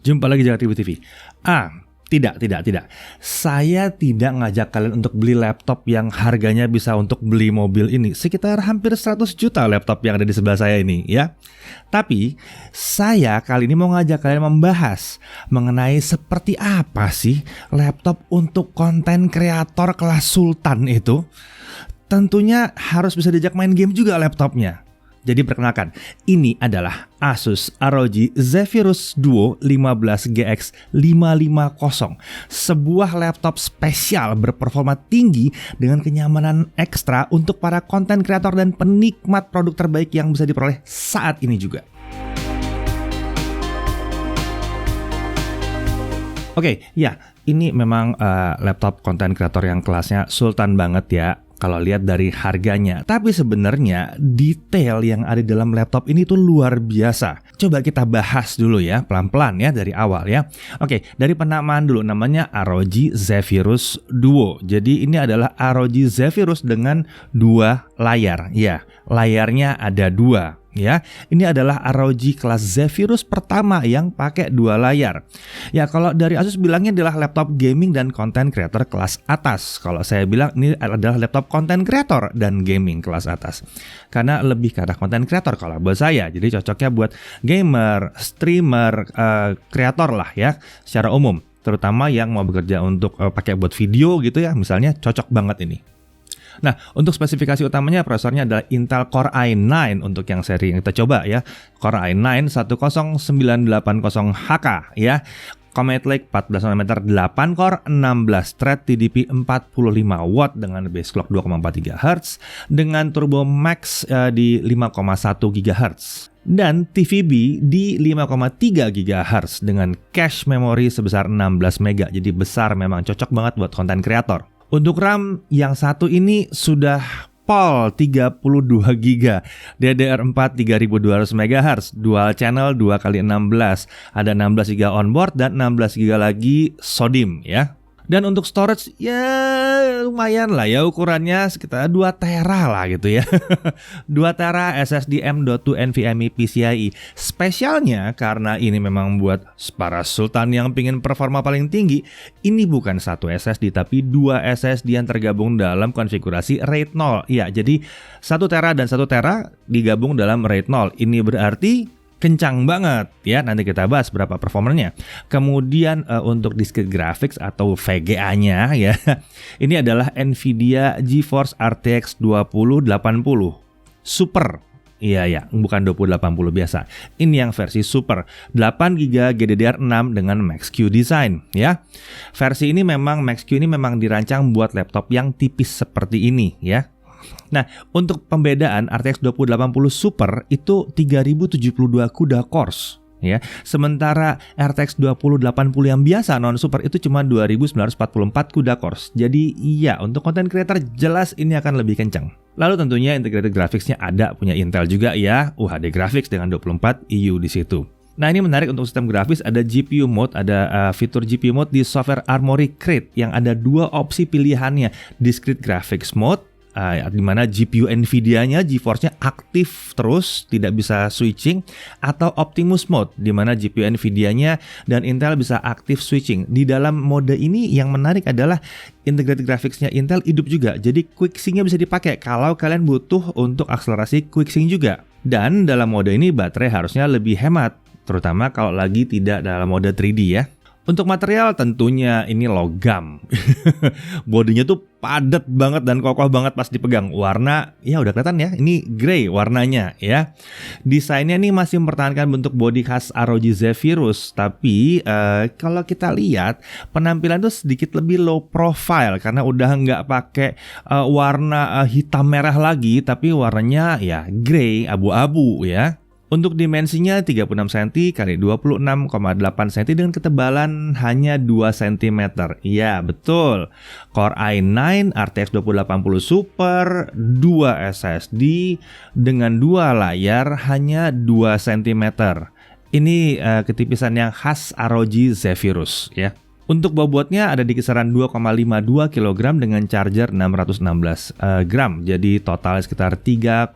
Jumpa lagi Jaga TV. Tidak. Saya tidak ngajak kalian untuk beli laptop yang harganya bisa untuk beli mobil ini. Sekitar hampir 100 juta laptop yang ada di sebelah saya ini ya. Tapi saya kali ini mau ngajak kalian membahas mengenai seperti apa sih laptop untuk konten kreator kelas sultan itu. Tentunya harus bisa diajak main game juga laptopnya. Jadi perkenalkan, ini adalah Asus ROG Zephyrus Duo 15GX 550. Sebuah laptop spesial berperforma tinggi dengan kenyamanan ekstra untuk para konten kreator dan penikmat produk terbaik yang bisa diperoleh saat ini juga. Oke, ya, ini memang laptop konten kreator yang kelasnya sultan banget ya. Kalau lihat dari harganya, tapi sebenarnya detail yang ada di dalam laptop ini tuh luar biasa. Coba kita bahas dulu ya, pelan-pelan ya dari awal ya. Oke, dari penamaan dulu, namanya ROG Zephyrus Duo. Jadi ini adalah ROG Zephyrus dengan 2 layar. Ya, layarnya ada 2. Ya, ini adalah ROG kelas Zephyrus pertama yang pakai 2 layar. Ya, kalau dari Asus bilangnya adalah laptop gaming dan content creator kelas atas. Kalau saya bilang ini adalah laptop content creator dan gaming kelas atas. Karena lebih ke arah content creator kalau buat saya. Jadi cocoknya buat gamer, streamer, kreator lah ya secara umum. Terutama yang mau bekerja untuk pakai buat video gitu ya, misalnya cocok banget ini. Nah, untuk spesifikasi utamanya prosesornya adalah Intel Core i9 untuk yang seri yang kita coba ya. Core i9 10980HK ya. Comet Lake 14 nm 8 core 16 thread TDP 45 watt dengan base clock 2,4 GHz dengan turbo max di 5,1 GHz. Dan TVB di 5,3 GHz dengan cache memory sebesar 16 MB. Jadi besar, memang cocok banget buat konten kreator. Untuk RAM yang satu ini sudah POL 32 GB, DDR4 3200 MHz, dual channel 2x16, ada 16 GB onboard dan 16 GB lagi SODIMM ya. Dan untuk storage ya lumayan lah ya, ukurannya sekitar 2 tera lah gitu ya. 2 tera SSD M.2 NVMe PCIe. Spesialnya karena ini memang buat para sultan yang pingin performa paling tinggi, ini bukan satu SSD tapi 2 SSD yang tergabung dalam konfigurasi RAID 0. Ya, jadi 1 tera dan 1 tera digabung dalam RAID 0. Ini berarti kencang banget ya, nanti kita bahas berapa performanya. Kemudian untuk discrete graphics atau VGA-nya ya, ini adalah Nvidia GeForce RTX 2080 Super. Iya, bukan 2080 biasa. Ini yang versi Super, 8GB GDDR6 dengan Max-Q design ya. Versi ini memang Max-Q ini memang dirancang buat laptop yang tipis seperti ini ya. Nah, untuk pembedaan RTX 2080 Super itu 3072 CUDA cores ya. Sementara RTX 2080 yang biasa non super itu cuma 2944 CUDA cores. Jadi iya, untuk content creator jelas ini akan lebih kencang. Lalu tentunya integrated graphics-nya ada, punya Intel juga ya, UHD graphics dengan 24 EU di situ. Nah, ini menarik untuk sistem grafis, ada GPU mode, ada fitur GPU mode di software Armoury Crate yang ada 2 opsi pilihannya, discrete graphics mode di mana GPU Nvidia-nya, GeForce-nya aktif terus, tidak bisa switching, atau Optimus Mode di mana GPU Nvidia-nya dan Intel bisa aktif switching. Di dalam mode ini yang menarik adalah integrated graphics-nya Intel hidup juga. Jadi quick sync-nya bisa dipakai kalau kalian butuh untuk akselerasi quick sync juga. Dan dalam mode ini baterai harusnya lebih hemat, terutama kalau lagi tidak dalam mode 3D ya. Untuk material tentunya ini logam. Bodinya tuh padat banget dan kokoh banget pas dipegang. Warna ya udah kelihatan ya, ini grey warnanya ya. Desainnya nih masih mempertahankan bentuk bodi khas ROG Zephyrus, tapi kalau kita lihat penampilan tuh sedikit lebih low profile karena udah nggak pakai warna hitam merah lagi, tapi warnanya ya grey abu-abu ya. Untuk dimensinya 36 cm x 26,8 cm dengan ketebalan hanya 2 cm. Ya, betul. Core i9 RTX 2080 Super, 2 SSD dengan 2 layar hanya 2 cm. Ini ketipisan yang khas ROG Zephyrus ya. Untuk bobotnya ada di kisaran 2,52 kg dengan charger 616 gram. Jadi total sekitar 3,13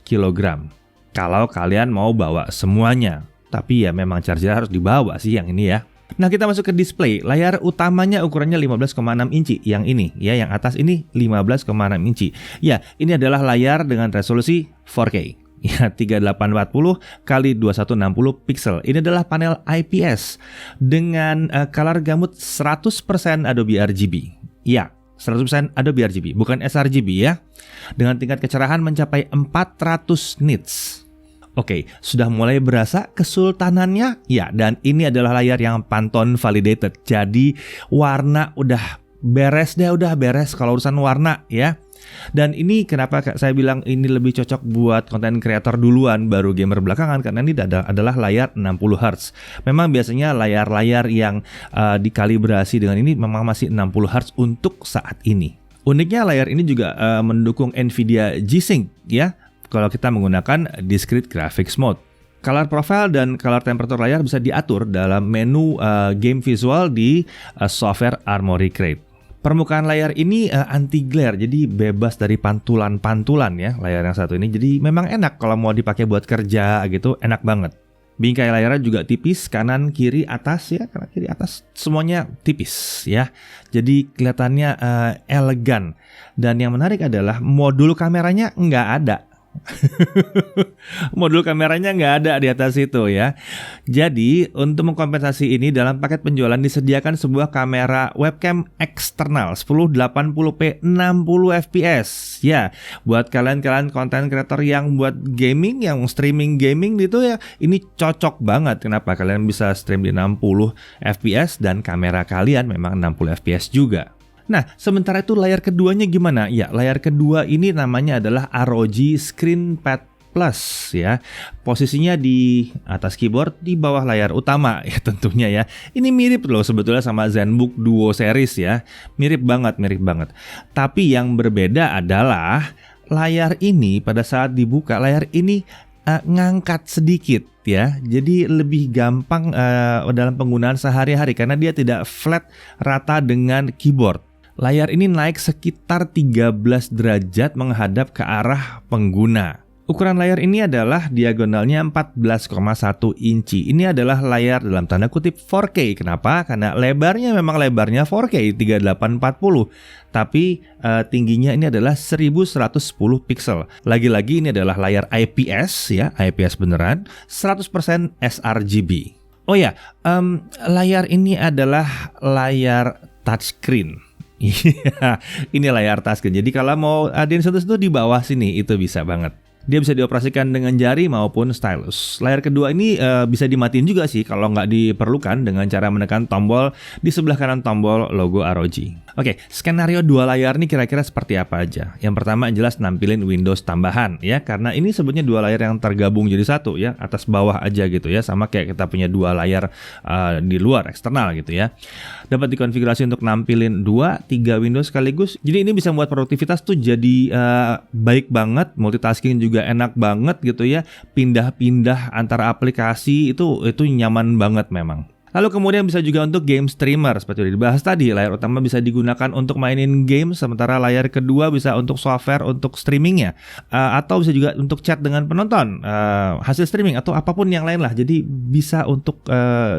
kg. Kalau kalian mau bawa semuanya. tapi ya memang charger harus dibawa sih yang ini ya. Nah, kita masuk ke display. Layar utamanya ukurannya 15,6 inci. Yang ini ya, yang atas ini 15,6 inci. Ya, ini adalah layar dengan resolusi 4K. Ya, 3840 x 2160 pixel. Ini adalah panel IPS dengan color gamut 100% Adobe RGB. Ya, 100% Adobe RGB, bukan sRGB ya. Dengan tingkat kecerahan mencapai 400 nits. Oke, sudah mulai berasa kesultanannya? Ya, dan ini adalah layar yang Pantone validated. Jadi warna udah beres kalau urusan warna ya. Dan ini kenapa saya bilang ini lebih cocok buat konten kreator duluan baru gamer belakangan, karena ini adalah layar 60 Hz. Memang biasanya layar-layar yang dikalibrasi dengan ini memang masih 60 Hz untuk saat ini. Uniknya layar ini juga mendukung Nvidia G-Sync ya, kalau kita menggunakan discrete graphics mode. Color profile dan color temperature layar bisa diatur dalam menu game visual di software Armoury Crate. Permukaan layar ini anti glare, jadi bebas dari pantulan-pantulan ya layar yang satu ini. Jadi memang enak kalau mau dipakai buat kerja gitu, enak banget. Bingkai layarnya juga tipis, kanan, kiri, atas ya, kanan, kiri, atas semuanya tipis ya. Jadi kelihatannya elegan. Dan yang menarik adalah modul kameranya nggak ada. Modul kameranya nggak ada di atas itu ya. Jadi untuk mengkompensasi ini, dalam paket penjualan disediakan sebuah kamera webcam eksternal 1080p 60 fps ya. Buat kalian konten kreator yang buat gaming, yang streaming gaming gitu ya, ini cocok banget. Kenapa? Kalian bisa stream di 60 fps dan kamera kalian memang 60 fps juga. Nah, sementara itu layar keduanya gimana? Ya, layar kedua ini namanya adalah ROG ScreenPad Plus ya. Posisinya di atas keyboard, di bawah layar utama ya tentunya ya. Ini mirip loh sebetulnya sama ZenBook Duo Series ya. Mirip banget. Tapi yang berbeda adalah layar ini pada saat dibuka, layar ini ngangkat sedikit ya. Jadi lebih gampang dalam penggunaan sehari-hari karena dia tidak flat rata dengan keyboard. Layar ini naik sekitar 13 derajat menghadap ke arah pengguna. Ukuran layar ini adalah diagonalnya 14,1 inci. Ini adalah layar dalam tanda kutip 4K. Kenapa? Karena lebarnya memang lebarnya 4K 3840. Tapi tingginya ini adalah 1110 pixel. Lagi-lagi ini adalah layar IPS ya, IPS beneran, 100% sRGB. Oh ya, layar ini adalah layar touchscreen. Iya, ini layar touchscreen. Jadi kalau mau adain sesuatu di bawah sini itu bisa banget. Dia bisa dioperasikan dengan jari maupun stylus. Layar kedua ini bisa dimatiin juga sih kalau nggak diperlukan dengan cara menekan tombol di sebelah kanan tombol logo ROG. Oke, skenario dua layar ini kira-kira seperti apa aja? Yang pertama jelas nampilin Windows tambahan ya, karena ini sebetulnya dua layar yang tergabung jadi satu ya, atas bawah aja gitu ya, sama kayak kita punya dua layar di luar eksternal gitu ya. Dapat dikonfigurasi untuk nampilin 2-3 Windows sekaligus. Jadi ini bisa membuat produktivitas tuh jadi baik banget, multitasking juga enak banget gitu ya. Pindah-pindah antara aplikasi itu nyaman banget memang. Lalu kemudian bisa juga untuk game streamer seperti yang dibahas tadi. Layar utama bisa digunakan untuk mainin game, sementara layar kedua bisa untuk software untuk streamingnya, atau bisa juga untuk chat dengan penonton, hasil streaming atau apapun yang lain lah. Jadi bisa untuk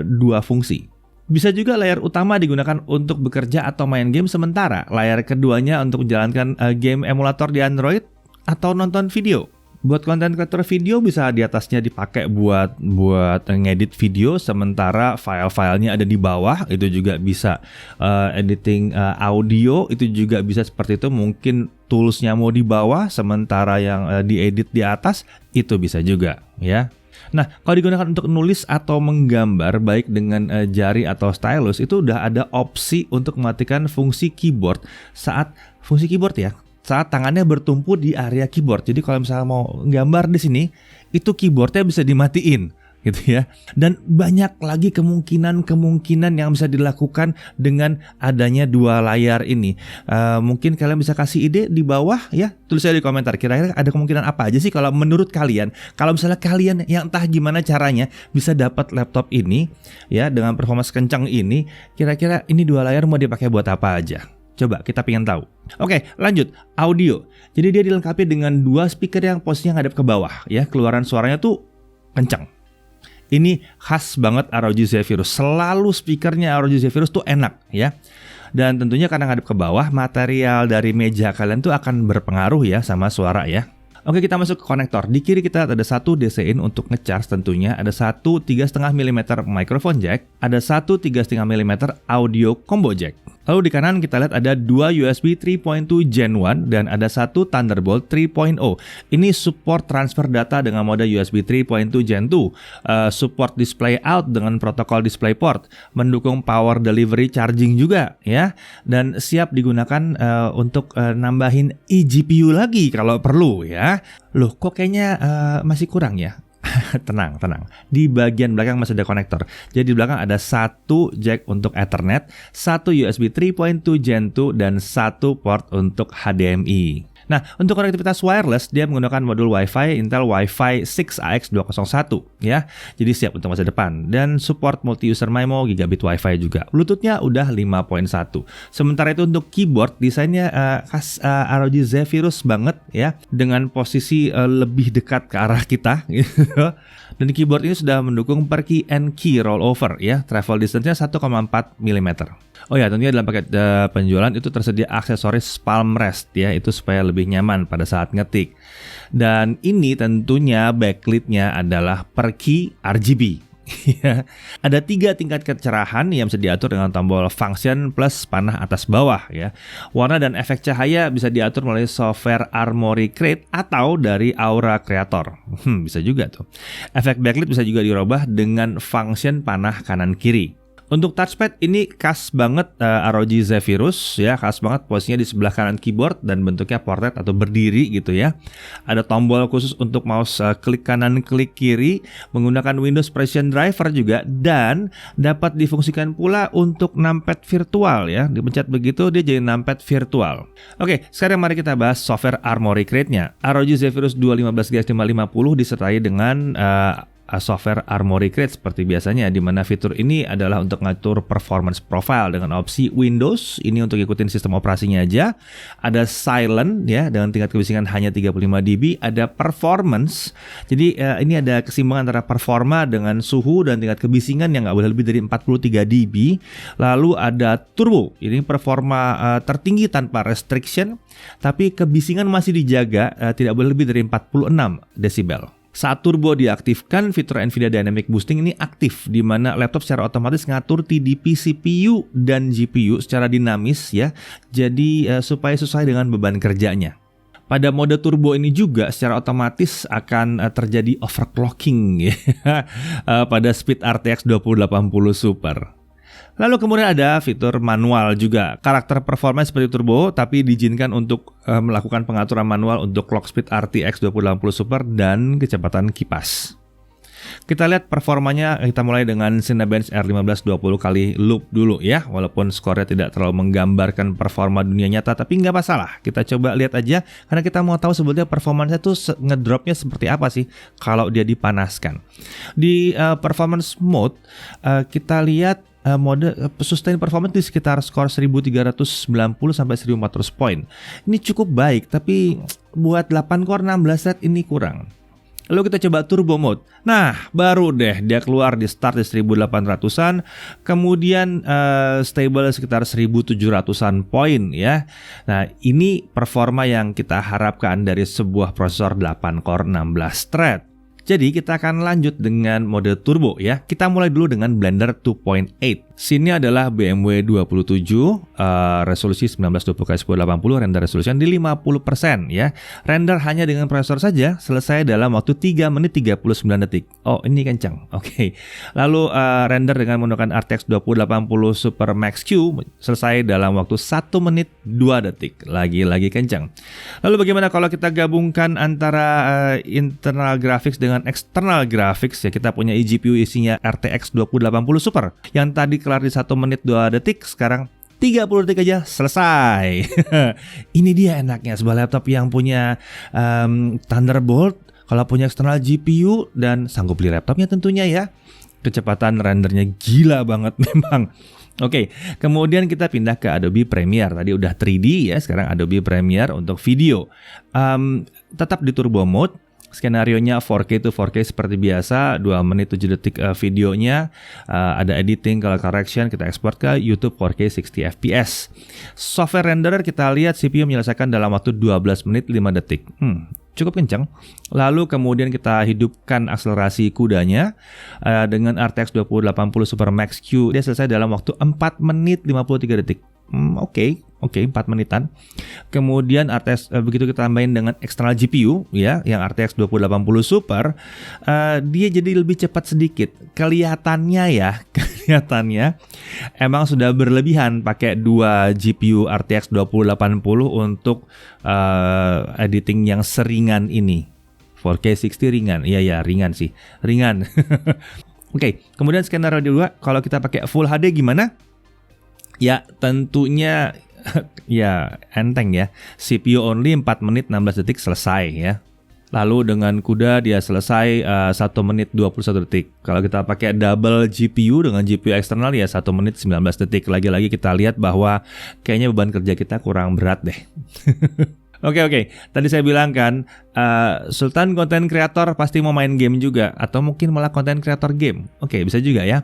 dua fungsi. Bisa juga layar utama digunakan untuk bekerja atau main game, sementara layar keduanya untuk menjalankan game emulator di Android atau nonton video. Buat konten kreator video bisa di atasnya dipakai buat ngedit video, sementara file-filenya ada di bawah. Itu juga bisa editing audio, itu juga bisa seperti itu. Mungkin toolsnya mau di bawah, sementara yang diedit di atas, itu bisa juga ya. Nah, kalau digunakan untuk nulis atau menggambar baik dengan jari atau stylus, itu udah ada opsi untuk mematikan fungsi keyboard saat tangannya bertumpu di area keyboard. Jadi kalau misalnya mau gambar di sini, itu keyboardnya bisa dimatiin gitu ya. Dan banyak lagi kemungkinan yang bisa dilakukan dengan adanya dua layar ini. Mungkin kalian bisa kasih ide di bawah ya, tulis aja di komentar. Kira-kira ada kemungkinan apa aja sih kalau menurut kalian? Kalau misalnya kalian yang entah gimana caranya bisa dapat laptop ini ya dengan performa kencang ini, kira-kira ini dua layar mau dipakai buat apa aja? Coba kita pengen tahu. Oke, lanjut. Audio. Jadi dia dilengkapi dengan dua speaker yang posisinya ngadep ke bawah ya. Keluaran suaranya tuh kencang. Ini khas banget ROG Zephyrus. Selalu speakernya ROG Zephyrus tuh enak ya. Dan tentunya karena ngadep ke bawah, material dari meja kalian tuh akan berpengaruh ya sama suara ya. Oke, kita masuk ke konektor. Di kiri kita ada satu DC-in untuk ngecharge tentunya, ada satu 3,5 mm microphone jack, ada satu 3,5 mm audio combo jack. Lalu di kanan kita lihat ada dua USB 3.2 Gen 1 dan ada satu Thunderbolt 3.0. Ini support transfer data dengan mode USB 3.2 Gen 2, support display out dengan protokol DisplayPort, mendukung power delivery charging juga ya, dan siap digunakan untuk nambahin eGPU lagi kalau perlu ya. Loh, kok kayaknya masih kurang ya? Tenang. Di bagian belakang masih ada konektor. Jadi di belakang ada satu jack untuk Ethernet, satu USB 3.2 Gen 2, dan satu port untuk HDMI. Nah, untuk konektivitas wireless, dia menggunakan modul Wi-Fi Intel Wi-Fi 6AX201 ya. Jadi siap untuk masa depan. Dan support multi-user MIMO, gigabit Wi-Fi juga. Bluetooth-nya udah 5.1. Sementara itu untuk keyboard, desainnya khas ROG Zephyrus banget ya. Dengan posisi lebih dekat ke arah kita gitu. Dan keyboard ini sudah mendukung per key and key rollover ya. Travel distance-nya 1,4 mm. Oh ya, tentunya dalam paket penjualan itu tersedia aksesoris palm rest ya, itu supaya lebih nyaman pada saat ngetik. Dan ini tentunya backlit-nya adalah per key RGB. Ada 3 tingkat kecerahan yang bisa diatur dengan tombol function plus panah atas bawah ya. Warna dan efek cahaya bisa diatur melalui software Armoury Crate atau dari Aura Creator. Bisa juga tuh. Efek backlit bisa juga dirubah dengan function panah kanan kiri. Untuk touchpad ini khas banget ROG Zephyrus ya, khas banget posisinya di sebelah kanan keyboard dan bentuknya portrait atau berdiri gitu ya. Ada tombol khusus untuk mouse klik kanan klik kiri, menggunakan Windows Precision Driver juga, dan dapat difungsikan pula untuk numpad virtual ya. Dipencet begitu dia jadi numpad virtual. Oke, sekarang mari kita bahas software Armoury Crate-nya. ROG Zephyrus 215GS550 disertai dengan software Armoury Crate seperti biasanya, di mana fitur ini adalah untuk ngatur performance profile dengan opsi Windows. Ini untuk ikutin sistem operasinya aja. Ada silent ya, dengan tingkat kebisingan hanya 35 dB. Ada performance. Jadi ini ada keseimbangan antara performa dengan suhu dan tingkat kebisingan yang nggak boleh lebih dari 43 dB. Lalu ada turbo. Ini performa tertinggi tanpa restriction, tapi kebisingan masih dijaga, tidak boleh lebih dari 46 desibel. Saat turbo diaktifkan, fitur NVIDIA Dynamic Boosting ini aktif, di mana laptop secara otomatis ngatur TDP CPU dan GPU secara dinamis ya, jadi supaya sesuai dengan beban kerjanya. Pada mode turbo ini juga secara otomatis akan terjadi overclocking ya, pada speed RTX 2080 Super. Lalu kemudian ada fitur manual juga. Karakter performance seperti turbo, tapi diizinkan untuk melakukan pengaturan manual untuk clock speed RTX 2080 Super dan kecepatan kipas. Kita lihat performanya, kita mulai dengan Cinebench R15 20 kali loop dulu ya. Walaupun skornya tidak terlalu menggambarkan performa dunia nyata, tapi nggak masalah. Kita coba lihat aja, karena kita mau tahu sebetulnya performanya tuh ngedropnya seperti apa sih kalau dia dipanaskan. Di performance mode, kita lihat mode sustain performance di sekitar skor 1390 sampai 1400 poin. Ini cukup baik, tapi buat 8 core 16 thread ini kurang. Lalu kita coba turbo mode. Nah, baru deh dia keluar di start di 1800-an, kemudian stable sekitar 1700-an poin ya. Nah, ini performa yang kita harapkan dari sebuah prosesor 8 core 16 thread. Jadi kita akan lanjut dengan mode turbo ya. Kita mulai dulu dengan Blender 2.8. Scene-nya adalah BMW 27, resolusi 1920x1080, render resolution di 50% ya. Render hanya dengan prosesor saja selesai dalam waktu 3 menit 39 detik. Oh, ini kencang. Oke. Lalu render dengan menggunakan RTX 2080 Super Max Q selesai dalam waktu 1 menit 2 detik. Lagi-lagi kencang. Lalu bagaimana kalau kita gabungkan antara internal graphics dengan external graphics ya? Kita punya eGPU isinya RTX 2080 Super yang tadi kelar di 1 menit 2 detik, sekarang 30 detik aja selesai. Ini dia enaknya sebuah laptop yang punya Thunderbolt, kalau punya external GPU dan sanggup beli laptopnya tentunya ya. Kecepatan rendernya gila banget memang. Oke, kemudian kita pindah ke Adobe Premiere. Tadi udah 3D ya, sekarang Adobe Premiere untuk video. Tetap di turbo mode. Skenarionya 4K to 4K seperti biasa, 2 menit 7 detik videonya, ada editing, color correction, kita ekspor ke YouTube 4K 60 fps. Software renderer kita lihat CPU menyelesaikan dalam waktu 12 menit 5 detik. Cukup kencang. Lalu kemudian kita hidupkan akselerasi kudanya dengan RTX 2080 Super Max Q. Dia selesai dalam waktu 4 menit 53 detik. Oke, 4 menitan. Kemudian RTX begitu kita tambahin dengan eksternal GPU ya, yang RTX 2080 Super, dia jadi lebih cepat sedikit. Kelihatannya emang sudah berlebihan pakai 2 GPU RTX 2080 untuk editing yang seringan ini. 4K 60 ringan. Iya, ringan sih. Ringan. Oke, kemudian skenario 2, kalau kita pakai Full HD gimana? Ya, tentunya ya enteng ya. CPU only 4 menit 16 detik selesai ya. Lalu dengan CUDA dia selesai 1 menit 21 detik. Kalau kita pakai double GPU dengan GPU eksternal ya 1 menit 19 detik. Lagi-lagi kita lihat bahwa kayaknya beban kerja kita kurang berat deh. Oke. Tadi saya bilang kan, Sultan konten kreator pasti mau main game juga, atau mungkin malah konten kreator game. Oke, bisa juga ya.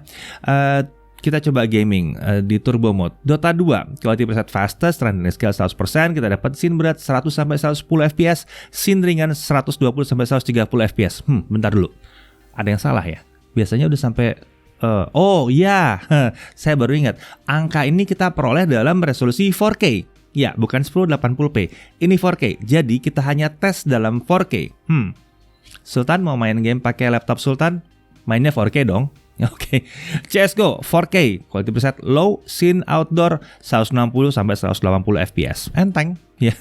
Kita coba gaming di turbo mode. Dota 2, quality preset fastest, rendering scale 100%, kita dapat scene berat 100-110 fps, scene ringan 120-130 fps. Bentar dulu. Ada yang salah ya? Biasanya udah sampai saya baru ingat. Angka ini kita peroleh dalam resolusi 4K. Ya, bukan 1080p. Ini 4K. Jadi kita hanya tes dalam 4K. Sultan mau main game pakai laptop Sultan? Mainnya 4K dong. Oke. CS:GO 4K, quality preset low, scene outdoor 160-180 fps. Enteng, ya.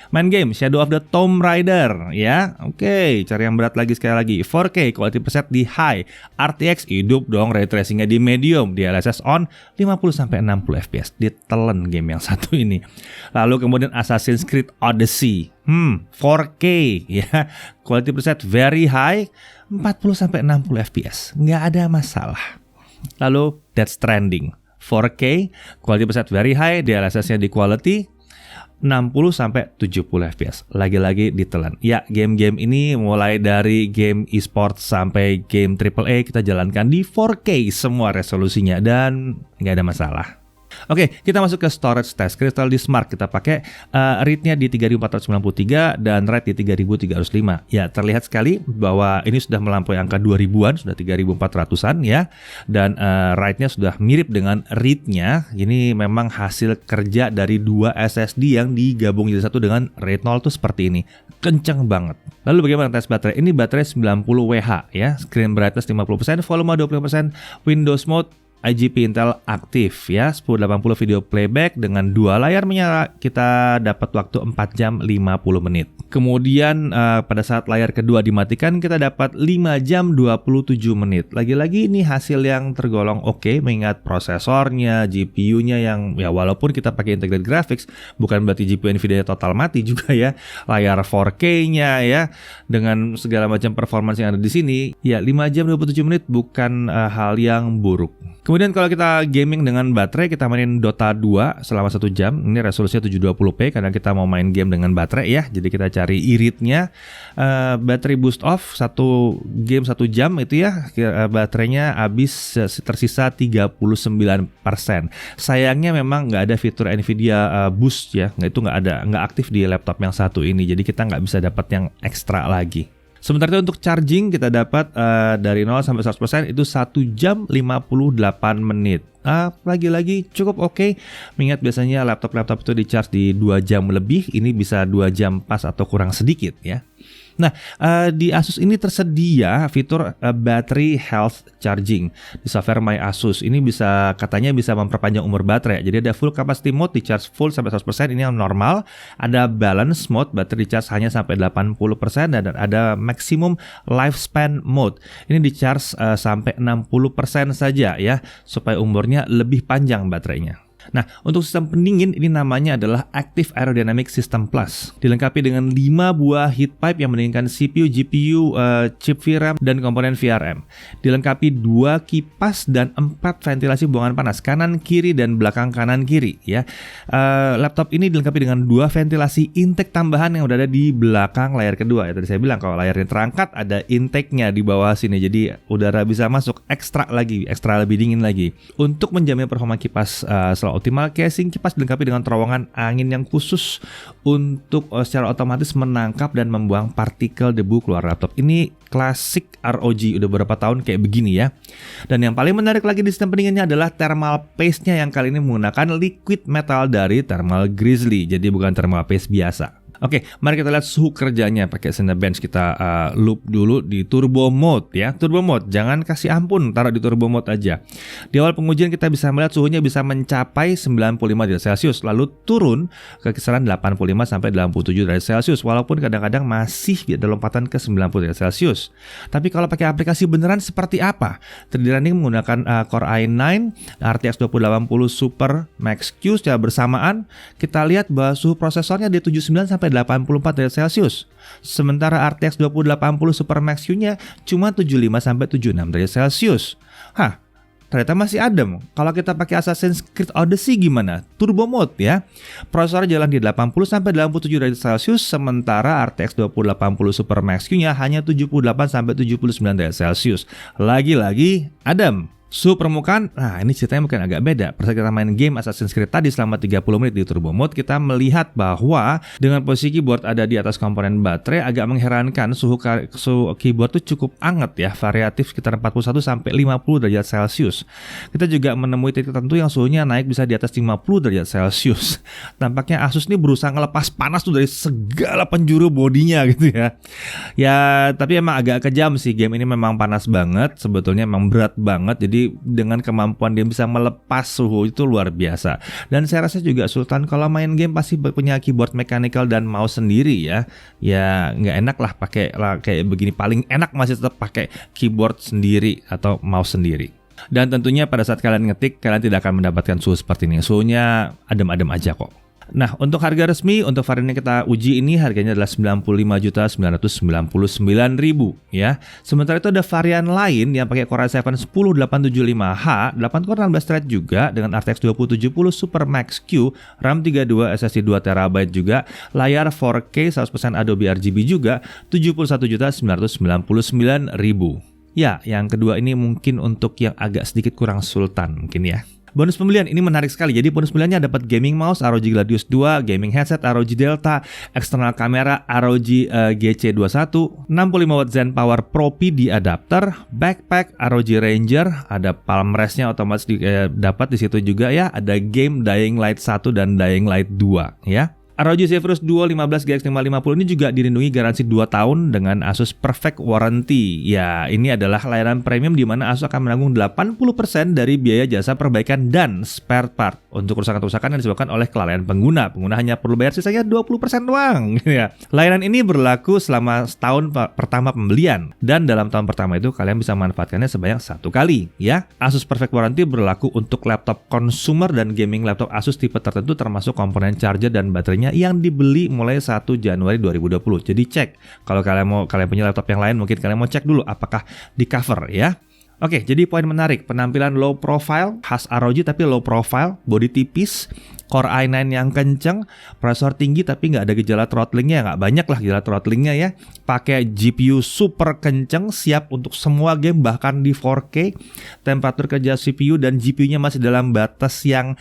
Main game Shadow of the Tomb Raider, ya. Oke, cari yang berat lagi sekali lagi. 4K, quality preset di high, RTX hidup dong, ray tracingnya di medium, DLSS on 50-60 fps. Ditelen game yang satu ini. Lalu kemudian Assassin's Creed Odyssey, 4K, ya. Quality preset very high, 40-60 fps. Nggak ada masalah. Lalu Death Stranding 4K, quality preset very high, DLSS-nya di quality 60-70 fps. Lagi-lagi ditelan. Ya, game-game ini mulai dari game e-sport sampai game AAA kita jalankan di 4K semua resolusinya dan nggak ada masalah. Oke, kita masuk ke storage test. Crystal Disk Mark kita pakai read-nya di 3493 dan write di 3305. Ya, terlihat sekali bahwa ini sudah melampaui angka 2000-an, sudah 3400-an ya. Dan write-nya sudah mirip dengan read-nya. Ini memang hasil kerja dari 2 SSD yang digabung jadi satu dengan RAID 0 tuh seperti ini. Kencang banget. Lalu bagaimana tes baterai? Ini baterai 90Wh ya. Screen brightness 50%, volume 20%, Windows mode IGP Intel aktif ya, 1080 video playback dengan 2 layar menyala, kita dapat waktu 4 jam 50 menit. Kemudian pada saat layar kedua dimatikan kita dapat 5 jam 27 menit. Lagi-lagi ini hasil yang tergolong oke, mengingat prosesornya, GPU-nya yang ya walaupun kita pakai integrated graphics bukan berarti GPU Nvidia total mati juga ya. Layar 4K-nya ya dengan segala macam performance yang ada di sini, ya 5 jam 27 menit bukan hal yang buruk. Kemudian kalau kita gaming dengan baterai, kita mainin Dota 2 selama 1 jam. Ini resolusinya 720p karena kita mau main game dengan baterai ya. Jadi kita cari iritnya. Battery boost off 1 game 1 jam itu ya. Baterainya habis tersisa 39%. Sayangnya memang nggak ada fitur Nvidia boost ya. Itu nggak aktif di laptop yang satu ini. Jadi kita nggak bisa dapat yang ekstra lagi. Sementara itu untuk charging kita dapat dari 0 sampai 100% itu 1 jam 58 menit. Lagi-lagi cukup oke. Mengingat biasanya laptop-laptop itu di-charge di 2 jam lebih, ini bisa 2 jam pas atau kurang sedikit ya. Nah, di Asus ini tersedia fitur battery health charging di software My Asus. Ini katanya bisa memperpanjang umur baterai. Jadi ada full capacity mode, di charge full sampai 100%, ini yang normal. Ada balance mode, baterai di charge hanya sampai 80%, dan ada maximum lifespan mode. Ini di charge sampai 60% saja ya, supaya umurnya lebih panjang baterainya. Nah, untuk sistem pendingin ini namanya adalah Active Aerodynamic System Plus. Dilengkapi dengan 5 buah heat pipe yang mendinginkan CPU, GPU, chip VRAM, dan komponen VRM. Dilengkapi 2 kipas dan 4 ventilasi buangan panas kanan kiri dan belakang kanan kiri ya. Laptop ini dilengkapi dengan 2 ventilasi intake tambahan yang berada di belakang layar kedua ya. Tadi saya bilang kalau layarnya terangkat ada intake-nya di bawah sini. Jadi udara bisa masuk ekstra lebih dingin lagi. Untuk menjamin performa kipas selalu optimal, casing kipas dilengkapi dengan terowongan angin yang khusus untuk secara otomatis menangkap dan membuang partikel debu keluar laptop. Ini klasik ROG, udah beberapa tahun kayak begini ya. Dan yang paling menarik lagi di sistem pendinginnya adalah thermal paste-nya yang kali ini menggunakan liquid metal dari Thermal Grizzly. Jadi bukan thermal paste biasa. Oke, mari kita lihat suhu kerjanya pakai Cinebench. Kita loop dulu di turbo mode ya. Turbo mode, jangan kasih ampun, taruh di turbo mode aja. Di awal pengujian kita bisa melihat suhunya bisa mencapai 95 derajat Celcius, lalu turun ke kisaran 85 sampai 87 derajat Celcius, walaupun kadang-kadang masih ada lompatan ke 90 derajat Celcius. Tapi kalau pakai aplikasi beneran seperti apa? 3D running menggunakan Core i9 RTX 2080 Super Max-Q secara bersamaan. Kita lihat bahwa suhu prosesornya di 79 sampai 84 derajat Celcius. Sementara RTX 2080 Super Max-Q-nya cuma 75 sampai 76 derajat Celcius. Ternyata masih adem. Kalau kita pakai Assassin's Creed Odyssey gimana? Turbo mode ya. Prosesor jalan di 80 sampai 87 derajat Celcius, sementara RTX 2080 Super Max-Q-nya hanya 78 sampai 79 derajat Celcius. Lagi-lagi adem. Suhu permukaan, nah ini ceritanya mungkin agak beda. Pada saat kita main game Assassin's Creed tadi selama 30 menit di turbo mode, kita melihat bahwa dengan posisi keyboard ada di atas komponen baterai, agak mengherankan suhu keyboard itu cukup hangat ya, variatif sekitar 41 sampai 50 derajat Celcius. Kita juga menemui titik tertentu yang suhunya naik bisa di atas 50 derajat Celcius. Tampaknya Asus ini berusaha ngelepas panas tuh dari segala penjuru bodinya gitu ya. Ya, tapi emang agak kejam sih, game ini memang panas banget, sebetulnya emang berat banget. Jadi dengan kemampuan dia bisa melepas suhu itu luar biasa. Dan saya rasa juga Sultan kalau main game pasti punya keyboard mechanical dan mouse sendiri ya. Ya nggak enak lah pakai kayak begini. Paling enak masih tetap pakai keyboard sendiri atau mouse sendiri. Dan tentunya pada saat kalian ngetik, kalian tidak akan mendapatkan suhu seperti ini. Suhunya adem-adem aja kok. Nah, untuk harga resmi, untuk varian yang kita uji ini harganya adalah 95.999.000 ya. Sementara itu ada varian lain yang pakai Core i7 10875H, 8 core 16 thread juga dengan RTX 2070 Super Max-Q, RAM 32, SSD 2TB juga, layar 4K 100% Adobe RGB juga, 71.999.000. Ya, yang kedua ini mungkin untuk yang agak sedikit kurang sultan mungkin ya. Bonus pembelian ini menarik sekali. Jadi bonus pembeliannya dapat gaming mouse ROG Gladius 2, gaming headset ROG Delta, eksternal kamera ROG GC21, 65W Zen Power Pro PD adapter, backpack ROG Ranger, ada palm rest-nya otomatis dapat di situ juga ya. Ada game Dying Light 1 dan Dying Light 2 ya. ROG Zephyrus Duo 15GX550 ini juga dilindungi garansi 2 tahun dengan Asus Perfect Warranty. Ya, ini adalah layanan premium di mana Asus akan menanggung 80% dari biaya jasa perbaikan dan spare part untuk kerusakan-kerusakan yang disebabkan oleh kelalaian pengguna. Pengguna hanya perlu bayar sisanya 20% doang. Ya. Layanan ini berlaku selama setahun pertama pembelian dan dalam tahun pertama itu kalian bisa memanfaatkannya sebanyak 1 kali. Ya, Asus Perfect Warranty berlaku untuk laptop consumer dan gaming laptop Asus tipe tertentu termasuk komponen charger dan baterainya yang dibeli mulai 1 Januari 2020. Jadi cek kalau kalian punya laptop yang lain, mungkin kalian mau cek dulu apakah di cover ya. Oke, jadi poin menarik, penampilan low profile khas ROG tapi low profile, body tipis, Core i9 yang kenceng, prosesor tinggi tapi nggak ada gejala throttlingnya, nggak banyak lah gejala throttlingnya ya. Pakai GPU super kenceng, siap untuk semua game bahkan di 4K. Temperatur kerja CPU dan GPU-nya masih dalam batas yang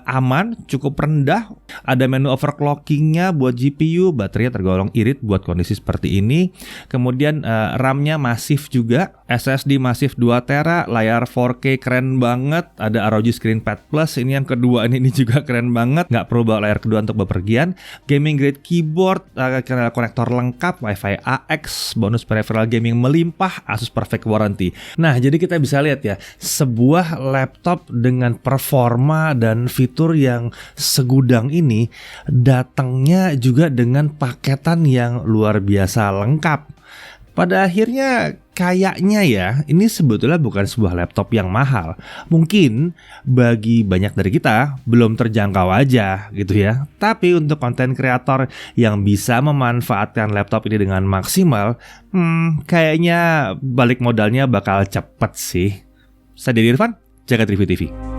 aman, cukup rendah. Ada menu overclocking-nya buat GPU, baterainya tergolong irit buat kondisi seperti ini. Kemudian RAM-nya masif juga, SSD masif 2TB, layar 4K keren banget. Ada ROG ScreenPad Plus, ini yang kedua ini juga keren banget, nggak perlu bawa layar kedua untuk bepergian. Gaming grade keyboard, konektor lengkap, Wi-Fi AX, bonus peripheral gaming melimpah, Asus Perfect Warranty. Nah, jadi kita bisa lihat ya, sebuah laptop dengan performa dan fitur yang segudang ini datangnya juga dengan paketan yang luar biasa lengkap. Pada akhirnya kayaknya ya, ini sebetulnya bukan sebuah laptop yang mahal. Mungkin bagi banyak dari kita belum terjangkau aja gitu ya. Tapi untuk konten kreator yang bisa memanfaatkan laptop ini dengan maksimal, kayaknya balik modalnya bakal cepet sih. Saya Dedi Irfan, Jagat Review TV.